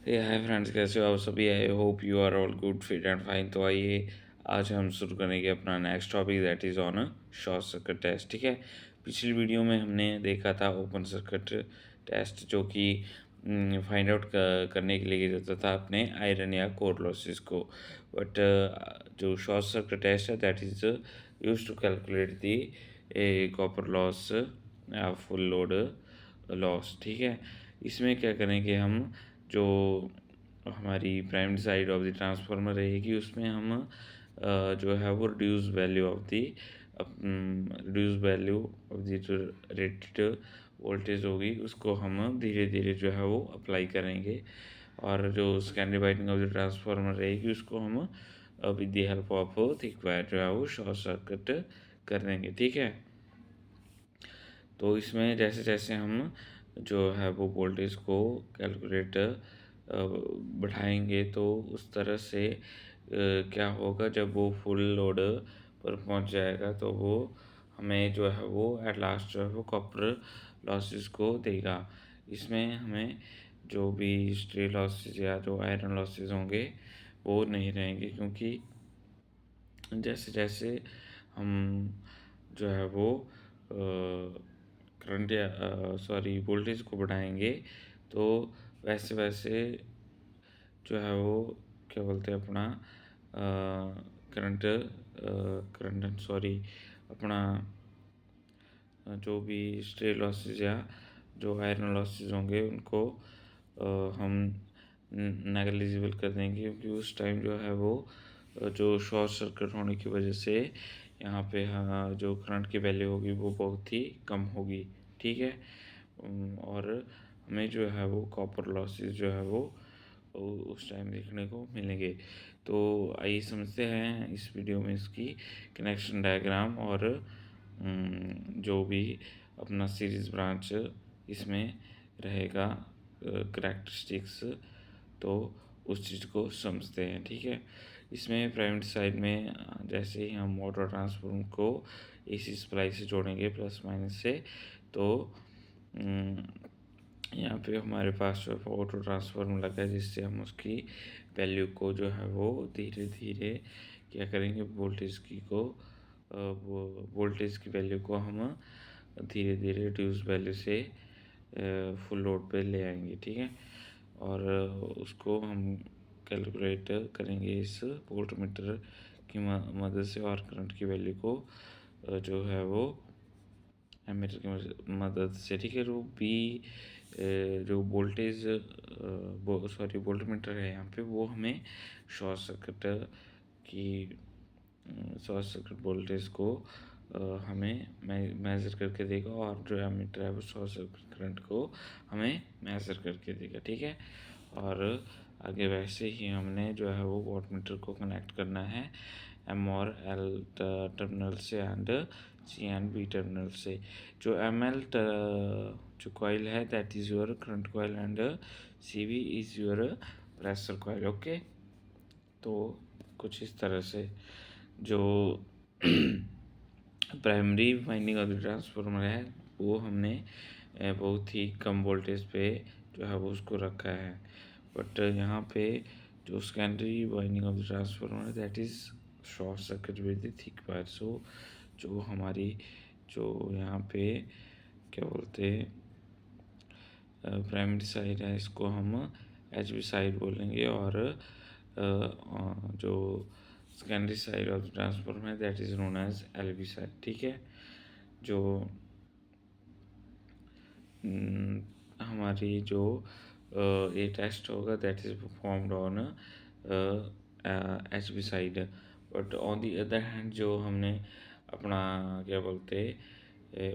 Hi friends, कैसे हो आप सभी। I hope you are all good fit and fine. तो आइए आज हम शुरू करेंगे अपना next topic, that is on short circuit test. ठीक है, पिछली वीडियो में हमने देखा था ओपन सर्किट टेस्ट, जो कि फाइंड आउट करने के लिए जाता था अपने आयरन या कोर लॉसेस को। बट जो शॉर्ट सर्किट टेस्ट है that is use to calculate the copper loss या फुल लोड लॉस। ठीक है, इसमें क्या करेंगे हम, जो हमारी primary side of the transformer रहेगी उसमें हम जो है वो reduce value of the rated voltage होगी, उसको हम धीरे धीरे जो है वो अप्लाई करेंगे। और जो secondary winding of the transformer रहेगी उसको हम with the help of thick wire जो है वो शॉर्ट सर्किट कर देंगे। ठीक है, तो इसमें जैसे जैसे हम जो है वो वोल्टेज को कैलकुलेट बढ़ाएंगे तो उस तरह से क्या होगा, जब वो फुल लोड पर पहुंच जाएगा तो वो हमें जो है वो एट लास्ट जो है वो कॉपर लॉसेस को देगा। इसमें हमें जो भी स्ट्रे लॉसेस या जो आयरन लॉसेस होंगे वो नहीं रहेंगे, क्योंकि जैसे जैसे हम जो है वो करंट या वोल्टेज को बढ़ाएंगे तो वैसे वैसे जो है वो क्या बोलते हैं अपना करंट करंट सॉरी अपना जो भी स्ट्रे लॉसेस या जो आयरन लॉसेस होंगे उनको हम नेगलिजिबल कर देंगे, क्योंकि उस टाइम जो है वो जो शॉर्ट सर्किट होने की वजह से यहाँ पे हाँ जो करंट की वैल्यू होगी वो बहुत ही कम होगी। ठीक है, और हमें जो है वो कॉपर लॉसेस जो है वो उस टाइम देखने को मिलेंगे। तो आइए समझते हैं इस वीडियो में इसकी कनेक्शन डायग्राम और जो भी अपना सीरीज ब्रांच इसमें रहेगा करैक्टरिस्टिक्स, तो उस चीज़ को समझते हैं। ठीक है, इसमें प्राइमरी साइड में जैसे ही हम मोटर ट्रांसफार्मर को एसी सप्लाई से जोड़ेंगे प्लस माइनस से, तो यहाँ पे हमारे पास जो है ऑटो ट्रांसफार्मर लगा है, जिससे हम उसकी वैल्यू को जो है वो धीरे धीरे क्या करेंगे, वो वोल्टेज की वैल्यू को हम धीरे धीरे रिड्यूस वैल्यू से फुल लोड पे ले आएंगे। ठीक है, और उसको हम कैलकुलेट करेंगे इस वोल्टमीटर की मदद से, और करंट की वैल्यू को जो है वो एमीटर की मदद से। ठीक है, जो वोल्टेज वोल्टमीटर है यहाँ पे वो हमें शॉर्ट सर्किट की शॉर्ट सर्किट वोल्टेज को हमें मेज़र करके देगा, और जो एमीटर है वो शॉर्ट सर्किट करंट को हमें मेज़र करके देगा। ठीक है, और आगे वैसे ही हमने जो है वो वोल्टमीटर को कनेक्ट करना है एम और एल टर्मिनल से and C and B terminal से। जो एम एल जो कॉइल है that is your current coil and C B is your pressure coil. Okay, तो कुछ इस तरह से जो primary winding of the transformer है वो हमने बहुत ही कम वोल्टेज पे जो है वो उसको रखा है। बट यहाँ पे जो secondary winding of the transformer that is short circuit with the thick wire. So जो हमारी जो यहाँ पे क्या बोलते हैं प्राइमरी साइड है, इसको हम एच बी साइड बोलेंगे, और जो secondary side of the transformer है that is known as L B side. ठीक है, जो हमारी जो ये टेस्ट होगा that is performed on H B side. But on the other hand जो हमने अपना क्या बोलते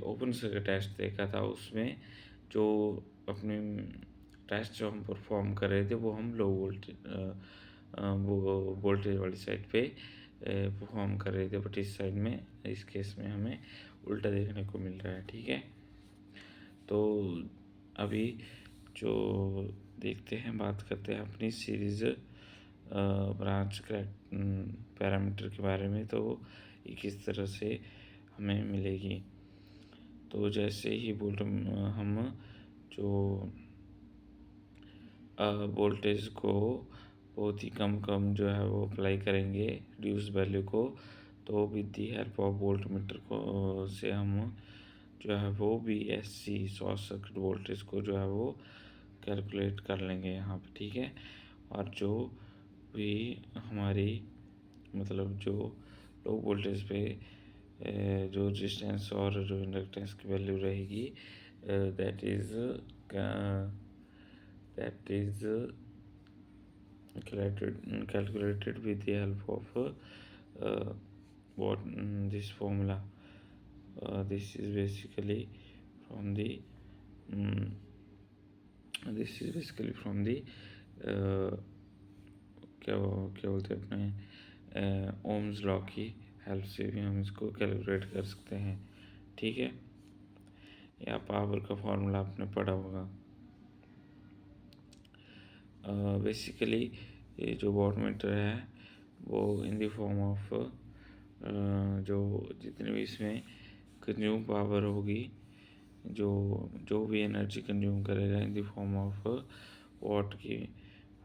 ओपन सर्किट टेस्ट देखा था, उसमें जो अपने टेस्ट जो हम परफॉर्म कर रहे थे वो हम लो वोल्टेज वाली साइड पे परफॉर्म कर रहे थे, बट इस साइड में इस केस में हमें उल्टा देखने को मिल रहा है। ठीक है, तो अभी जो देखते हैं, बात करते हैं अपनी सीरीज़ ब्रांच पैरामीटर के बारे में, तो ये किस तरह से हमें मिलेगी। तो जैसे ही बोल हम जो वोल्टेज को बहुत ही कम जो है वो अप्लाई करेंगे रिड्यूस वैल्यू को, तो with the help of volt meter को से हम जो है वो VSC शॉर्ट सर्किट वोल्टेज को जो है वो कैलकुलेट कर लेंगे यहाँ पे, ठीक है। और जो भी हमारी मतलब जो लो वोल्टेज पे जो रेजिस्टेंस और जो इंडक्टेंस की वैल्यू रहेगी that is calculated with the help of what this formula. This is basically from the this is basically from the क्या क्या बोलते हैं अपने ओम्स लॉ की हेल्प से भी हम इसको कैलकुलेट कर सकते हैं, ठीक है। या पावर का फॉर्मूला आपने पढ़ा होगा। बेसिकली ये जो वॉट मीटर है वो इन द फॉर्म ऑफ जो जितने भी इसमें कंज्यूम पावर होगी, जो जो भी एनर्जी कंज्यूम करेगा in the form of what की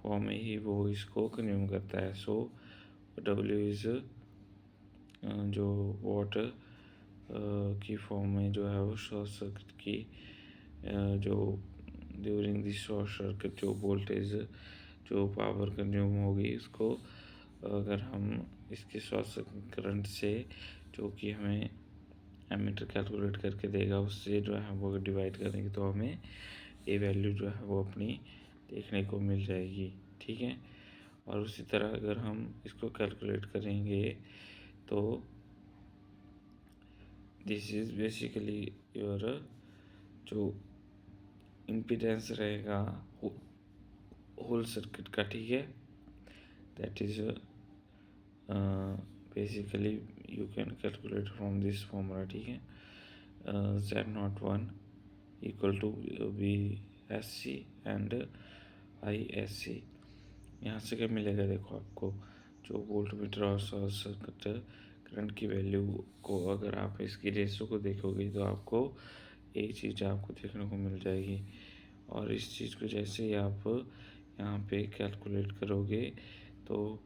फॉर्म में ही वो इसको कंज्यूम करता है। सो W इज़ जो वॉट की फॉर्म में जो है वो शॉर्ट सर्किट की जो ड्यूरिंग द शॉर्ट सर्किट जो वोल्टेज जो पावर कंज्यूम होगी उसको अगर हम इसके शॉर्ट सर्किट करंट से जो कि हमें एमीटर कैलकुलेट करके देगा उससे जो है वो डिवाइड करेंगे तो हमें ये वैल्यू जो है वो अपनी देखने को मिल जाएगी, ठीक है। और उसी तरह अगर हम इसको कैलकुलेट करेंगे तो दिस इज़ बेसिकली योर जो इम्पीडेंस रहेगा होल सर्किट का, ठीक है। That is basically you can calculate from this formula, ठीक है। Z01 equal to VSC and ISC। यहाँ से क्या मिलेगा देखो आपको, जो वोल्ट मीटर और शॉर्ट सर्किट करंट की वैल्यू को अगर आप इसकी रेशो को देखोगे तो आपको एक चीज़ आपको देखने को मिल जाएगी। और इस चीज़ को जैसे ही आप यहाँ पे कैलकुलेट करोगे तो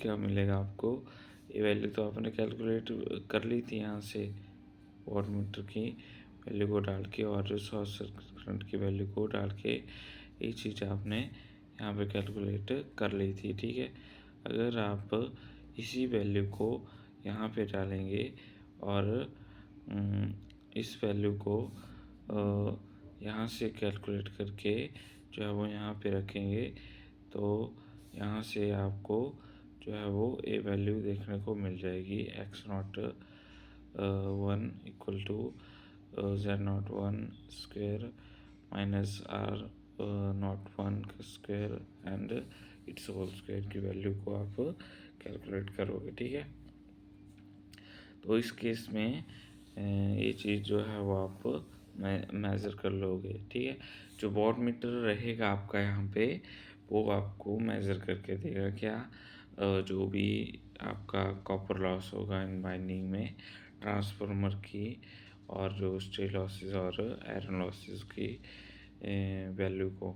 क्या मिलेगा आपको, ये वैल्यू तो आपने कैलकुलेट कर ली थी यहाँ से वॉट मीटर की वैल्यू को डाल के और शॉर्ट सर्किट करंट की वैल्यू को डाल के ये चीज़ आपने यहाँ पे कैलकुलेट कर ली थी, ठीक है। अगर आप इसी वैल्यू को यहाँ पे डालेंगे और इस वैल्यू को यहाँ से कैलकुलेट करके जो है वो यहाँ पे रखेंगे तो यहाँ से आपको जो है वो ए वैल्यू देखने को मिल जाएगी X01 equal to Z01 square minus R01 का square and it's whole square की वैल्यू को आप कैलकुलेट करोगे, ठीक है। तो इस केस में ये चीज़ जो है वो आप मेज़र कर लोगे, ठीक है। जो वॉट मीटर रहेगा आपका यहाँ पे वो आपको मेज़र करके देगा क्या, जो भी आपका कॉपर लॉस होगा इन बाइंडिंग में ट्रांसफार्मर की और जो स्टे लॉसेस और आयरन लॉसेस की वैल्यू को।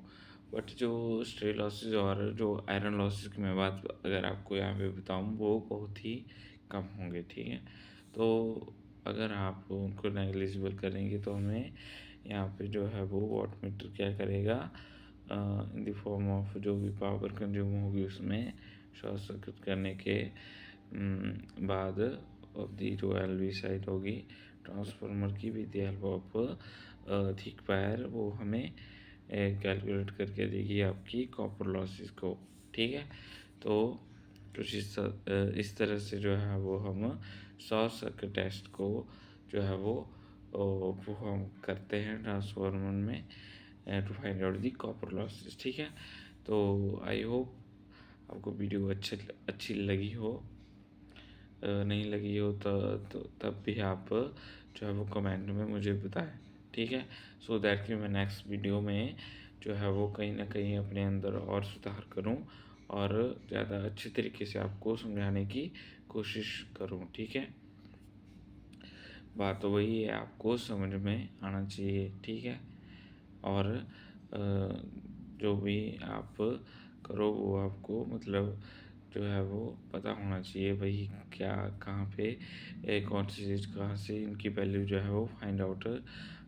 बट जो स्टे लॉसेस और जो आयरन लॉसेस की मैं बात अगर आपको यहाँ पे बताऊँ वो बहुत ही कम होंगे, ठीक है। तो अगर आप उनको नेग्लिजिबल करेंगे तो हमें यहाँ पे जो है वो वॉट मीटर क्या करेगा इन द फॉर्म ऑफ जो भी पावर कंज्यूम होगी उसमें शॉर्ट सर्किट करने के बाद ऑफ दी जो LV साइड होगी ट्रांसफार्मर की with the help of thick wire वो हमें कैलकुलेट करके देगी आपकी कॉपर लॉसेस को, ठीक है। तो कुछ इस तरह से जो है वो हम शॉर्ट सर्किट टेस्ट को जो है वो परफॉर्म करते हैं ट्रांसफार्मर में to find out the copper losses, ठीक है। तो आई होप आपको वीडियो अच्छी लगी हो, नहीं लगी हो तो तब भी आप जो है वो कमेंट में मुझे बताएं, ठीक है। सो दैट कि मैं नेक्स्ट वीडियो में जो है वो कहीं ना कहीं अपने अंदर और सुधार करूं और ज़्यादा अच्छे तरीके से आपको समझाने की कोशिश करूं, ठीक है। बात तो वही है, आपको समझ में आना चाहिए, ठीक है। और जो भी आप करो वो आपको मतलब जो है वो पता होना चाहिए भाई क्या कहाँ पे कौन सी चीज़ कहाँ से इनकी वैल्यू जो है वो फाइंड आउट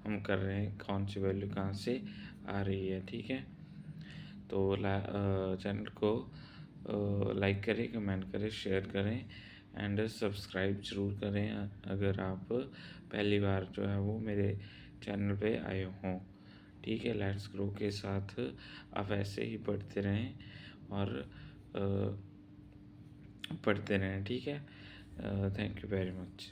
हम कर रहे हैं, कौन सी वैल्यू कहाँ से आ रही है। ठीक है, तो चैनल को लाइक करें, कमेंट करें, शेयर करें एंड सब्सक्राइब ज़रूर करें अगर आप पहली बार जो है वो मेरे चैनल पे आए हों। ठीक है, लेट्स ग्रो के साथ आप ऐसे ही पढ़ते रहें और पढ़ते रहें। ठीक है, थैंक यू वेरी मच।